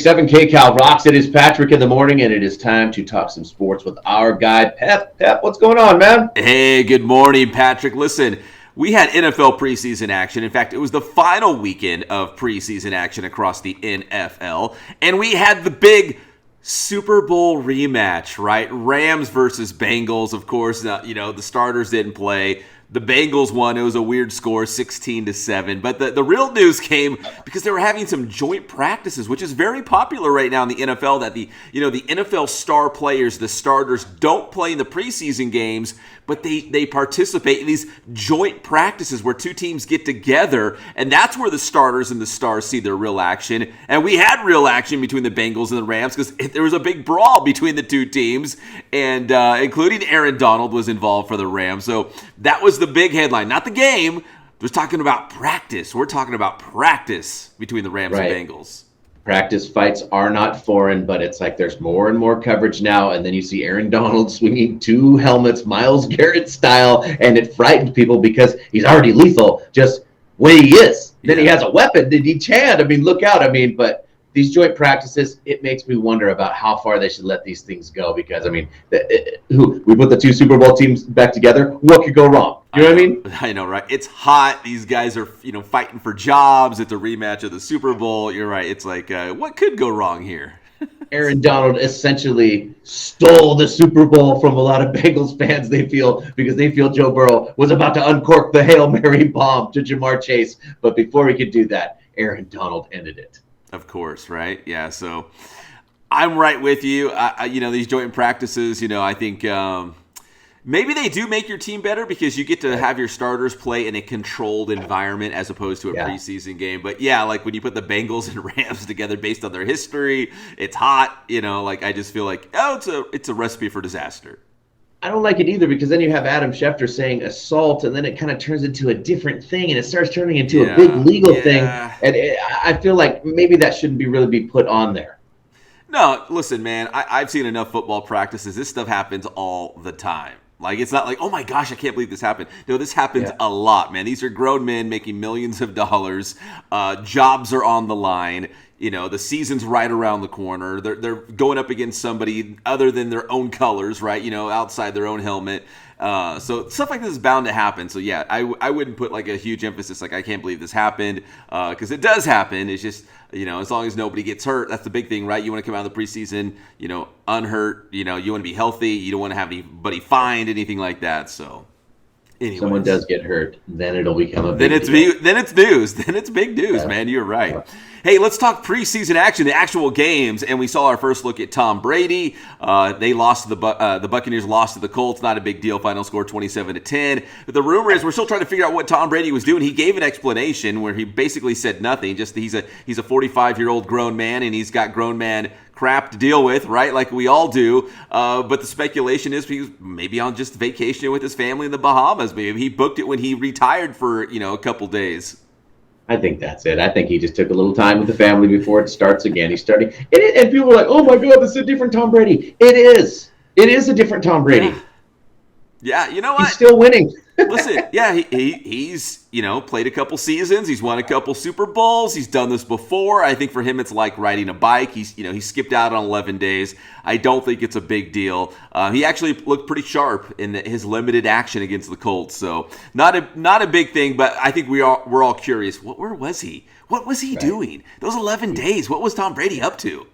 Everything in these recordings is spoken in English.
7 KCAL rocks. It is Patrick in the morning, and it is time to talk some sports with our guy, Pep. Pep, what's going on, man? Hey, good morning, Patrick. Listen, we had NFL preseason action. In fact, it was the final weekend of preseason action across the NFL, and we had the big Super Bowl rematch, right? Rams versus Bengals, of course. The starters didn't play. The Bengals won. It was a weird score, 16-7. But the real news came because they were having some joint practices, which is very popular right now in the NFL, that the NFL star players, the starters, don't play in the preseason games, but they participate in these joint practices where two teams get together, and that's where the starters and the stars see their real action. And we had real action between the Bengals and the Rams because there was a big brawl between the two teams, and including Aaron Donald was involved for the Rams. So that was the big headline, not the game. We're talking about practice. We're talking about practice between the Rams and Bengals. Practice fights are not foreign, but it's like there's more and more coverage now, and then you see Aaron Donald swinging two helmets, Myles Garrett style, and it frightened people because he's already lethal just when he is. Then he has a weapon, and he can. I mean, look out. I mean, but these joint practices, it makes me wonder about how far they should let these things go because, I mean, we put the two Super Bowl teams back together. What could go wrong? You know what I mean? I know, right? It's hot. These guys are, fighting for jobs. It's a rematch of the Super Bowl. You're right. It's like, what could go wrong here? Aaron Donald essentially stole the Super Bowl from a lot of Bengals fans, they feel, because they feel Joe Burrow was about to uncork the Hail Mary bomb to Jamar Chase. But before he could do that, Aaron Donald ended it. Of course, right? Yeah, so I'm right with you. These joint practices, I think maybe they do make your team better because you get to have your starters play in a controlled environment as opposed to a preseason game. But yeah, like when you put the Bengals and Rams together based on their history, it's hot. I just feel like, it's a recipe for disaster. I don't like it either because then you have Adam Schefter saying assault, and then it kind of turns into a different thing, and it starts turning into a big legal thing. And I feel like maybe that shouldn't really be put on there. No, listen, man, I've seen enough football practices. This stuff happens all the time. Like, it's not like, oh my gosh, I can't believe this happened. No, this happens a lot, man. These are grown men making millions of dollars. Jobs are on the line. The season's right around the corner. They're going up against somebody other than their own colors, right? Outside their own helmet. So stuff like this is bound to happen. So yeah, I wouldn't put like a huge emphasis like I can't believe this happened because it does happen. It's just as long as nobody gets hurt, that's the big thing, right? You want to come out of the preseason, unhurt. You want to be healthy. You don't want to have anybody fined, anything like that. So. Anyways. Someone does get hurt, then it'll become a big deal. Then it's news. Then it's big news, man. You're right. Yeah. Hey, let's talk preseason action, the actual games, and we saw our first look at Tom Brady. They lost to the Buccaneers lost to the Colts. Not a big deal. Final score 27-10. But the rumor is we're still trying to figure out what Tom Brady was doing. He gave an explanation where he basically said nothing. Just he's a 45-year-old grown man, and he's got grown man crap to deal with, right? Like we all do. But the speculation is he was maybe on just vacation with his family in the Bahamas. Maybe he booked it when he retired for, a couple days. I think that's it. I think he just took a little time with the family before it starts again. He's starting. And people are like, oh my God, this is a different Tom Brady. It is. It is a different Tom Brady. Yeah, you know what? He's still winning. Listen, yeah, he's played a couple seasons. He's won a couple Super Bowls. He's done this before. I think for him it's like riding a bike. He skipped out on 11 days. I don't think it's a big deal. He actually looked pretty sharp in his limited action against the Colts. So not a big thing, but I think we're all curious. Where was he? What was he doing? Those 11 days, what was Tom Brady up to?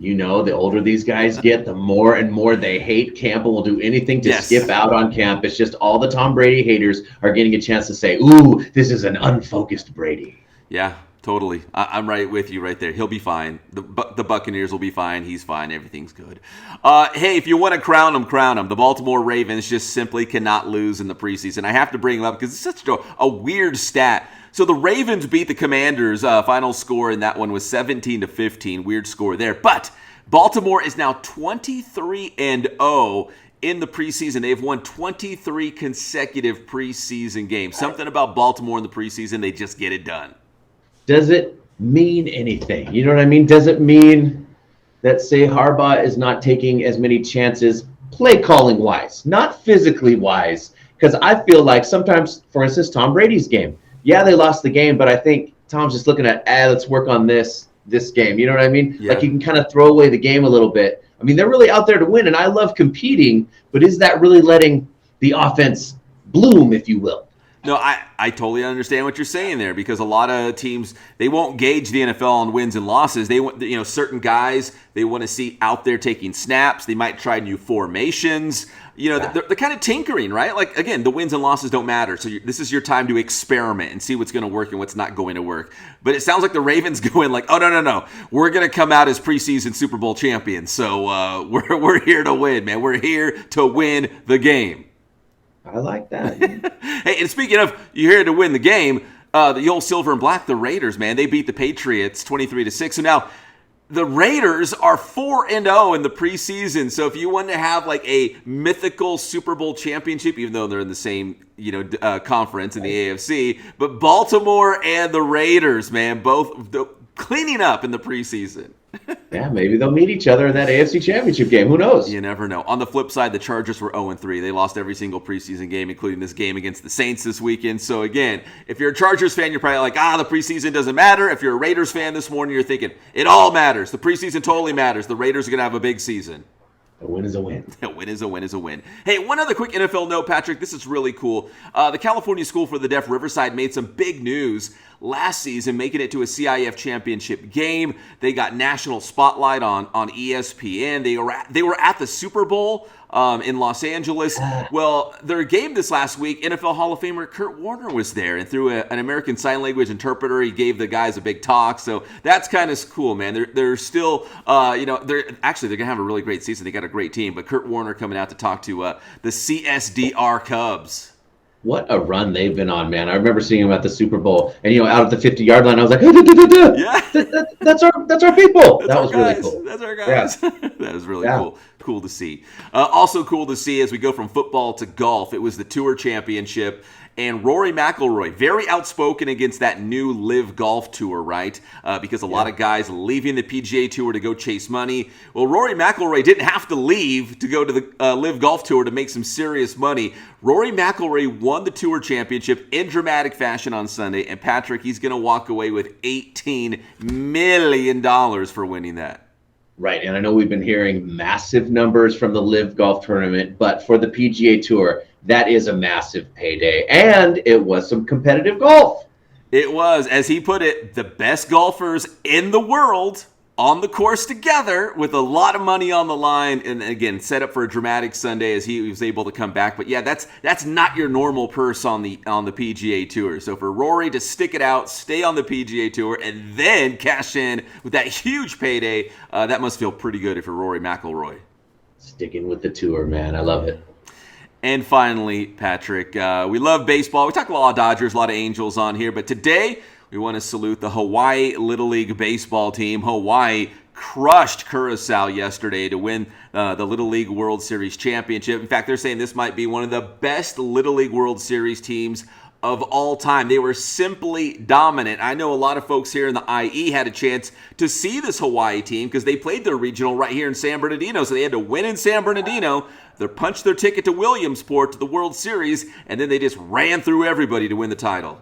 The older these guys get, the more and more they hate camp and will do anything to skip out on camp. It's just all the Tom Brady haters are getting a chance to say, ooh, this is an unfocused Brady. Yeah, totally. I'm right with you right there. He'll be fine. The Buccaneers will be fine. He's fine. Everything's good. Hey, if you want to crown them, crown them. The Baltimore Ravens just simply cannot lose in the preseason. I have to bring them up because it's such a weird stat. So the Ravens beat the Commanders. Final score in that one was 17-15. Weird score there. But Baltimore is now 23-0 in the preseason. They've won 23 consecutive preseason games. Something about Baltimore in the preseason, they just get it done. Does it mean anything? You know what I mean? Does it mean that, say, Harbaugh is not taking as many chances play calling wise, not physically wise? Because I feel like sometimes, for instance, Tom Brady's game. Yeah, they lost the game, but I think Tom's just looking at, let's work on this this game. You know what I mean? Yeah. Like you can kind of throw away the game a little bit. I mean, they're really out there to win, and I love competing, but is that really letting the offense bloom, if you will? No, I totally understand what you're saying there, because a lot of teams, they won't gauge the NFL on wins and losses. They want, certain guys they want to see out there taking snaps. They might try new formations. They're kind of tinkering, right? Like, again, the wins and losses don't matter. So this is your time to experiment and see what's going to work and what's not going to work. But it sounds like the Ravens going like, oh, no. We're going to come out as preseason Super Bowl champions. So we're here to win, man. We're here to win the game. I like that. Hey, and speaking of you're here to win the game, the old silver and black, the Raiders, man, they beat the Patriots 23-6. So now the Raiders are 4-0 in the preseason. So if you want to have like a mythical Super Bowl championship, even though they're in the same conference in the AFC, but Baltimore and the Raiders, man, both cleaning up in the preseason. Yeah, maybe they'll meet each other in that AFC Championship game. Who knows? You never know. On the flip side, the Chargers were 0-3. They lost every single preseason game, including this game against the Saints this weekend. So again, if you're a Chargers fan, you're probably like, the preseason doesn't matter. If you're a Raiders fan this morning, you're thinking, it all matters. The preseason totally matters. The Raiders are going to have a big season. A win is a win. A win is a win is a win. Hey, one other quick NFL note, Patrick. This is really cool. The California School for the Deaf, Riverside, made some big news last season, making it to a CIF championship game. They got national spotlight on ESPN. They were at the Super Bowl in Los Angeles. Well, their game this last week, NFL Hall of Famer Kurt Warner was there, and through an American Sign Language interpreter, he gave the guys a big talk. So that's kind of cool, man. They're still, they're gonna have a really great season. They got a great team, but Kurt Warner coming out to talk to the CSDR Cubs. What a run they've been on, man. I remember seeing them at the Super Bowl, and out at the 50-yard line, I was like, yeah, that's our people. That was really cool. That's our guys. Yeah. That was really cool. Cool to see. Also cool to see as we go from football to golf. It was the Tour Championship. And Rory McIlroy, very outspoken against that new Live Golf Tour, right? Because a lot of guys leaving the PGA Tour to go chase money. Well, Rory McIlroy didn't have to leave to go to the Live Golf Tour to make some serious money. Rory McIlroy won the Tour Championship in dramatic fashion on Sunday. And Patrick, he's going to walk away with $18 million for winning that. Right, and I know we've been hearing massive numbers from the Live Golf Tournament, but for the PGA Tour, that is a massive payday, and it was some competitive golf. It was, as he put it, the best golfers in the world on the course together with a lot of money on the line, and again, set up for a dramatic Sunday as he was able to come back. But yeah, that's not your normal purse on the PGA Tour. So for Rory to stick it out, stay on the PGA Tour, and then cash in with that huge payday, that must feel pretty good if you're Rory McIlroy. Sticking with the tour, man. I love it. And finally, Patrick, we love baseball. We talk a lot of Dodgers, a lot of Angels on here, but today we want to salute the Hawaii Little League baseball team. Hawaii crushed Curacao yesterday to win the Little League World Series championship. In fact, they're saying this might be one of the best Little League World Series teams of all time. They were simply dominant. I know a lot of folks here in the IE had a chance to see this Hawaii team because they played their regional right here in San Bernardino, so they had to win in San Bernardino. They punched their ticket to Williamsport to the World Series, and then they just ran through everybody to win the title.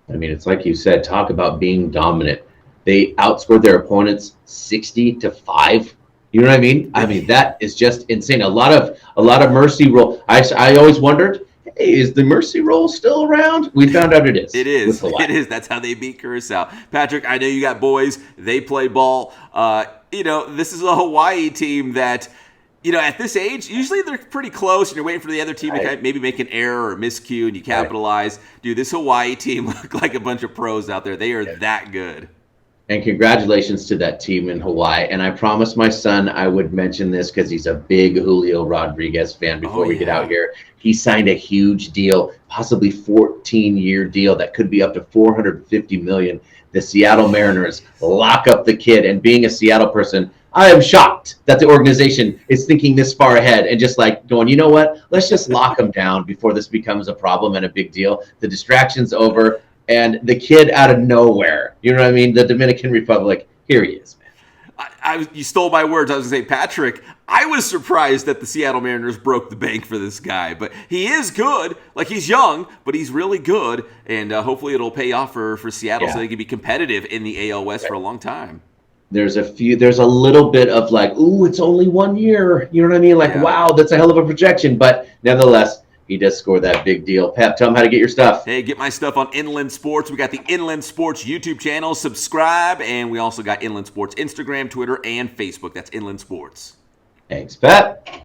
I mean, it's like you said, talk about being dominant. They outscored their opponents 60-5. You know what I mean? I mean, that is just insane. A lot of mercy rule. I always wondered, hey, is the mercy rule still around? We found out it is. It is. It is. That's how they beat Curacao. Patrick, I know you got boys. They play ball. This is a Hawaii team that, at this age, usually they're pretty close, and you're waiting for the other team to kind of maybe make an error or miscue, and you capitalize. Right. Dude, this Hawaii team look like a bunch of pros out there. They are that good. And congratulations to that team in Hawaii. And I promised my son I would mention this because he's a big Julio Rodriguez fan before we get out here. He signed a huge deal, possibly 14-year deal that could be up to $450 million. The Seattle Mariners lock up the kid. And being a Seattle person, I am shocked that the organization is thinking this far ahead and just like going, you know what? Let's just lock him down before this becomes a problem and a big deal. The distraction's over. And the kid out of nowhere, you know what I mean? The Dominican Republic, here he is, man. You stole my words. I was going to say, Patrick, I was surprised that the Seattle Mariners broke the bank for this guy. But he is good. Like, he's young, but he's really good. And hopefully it'll pay off for Seattle so they can be competitive in the AL West for a long time. there's a little bit of like, ooh, it's only 1 year. You know what I mean? Like, Yeah. wow, that's a hell of a projection. But nevertheless, he does score that big deal. Pep, tell him how to get your stuff. Hey, get my stuff on Inland Sports. We got the Inland Sports YouTube channel. Subscribe. And we also got Inland Sports Instagram, Twitter, and Facebook. That's Inland Sports. Thanks, Pep.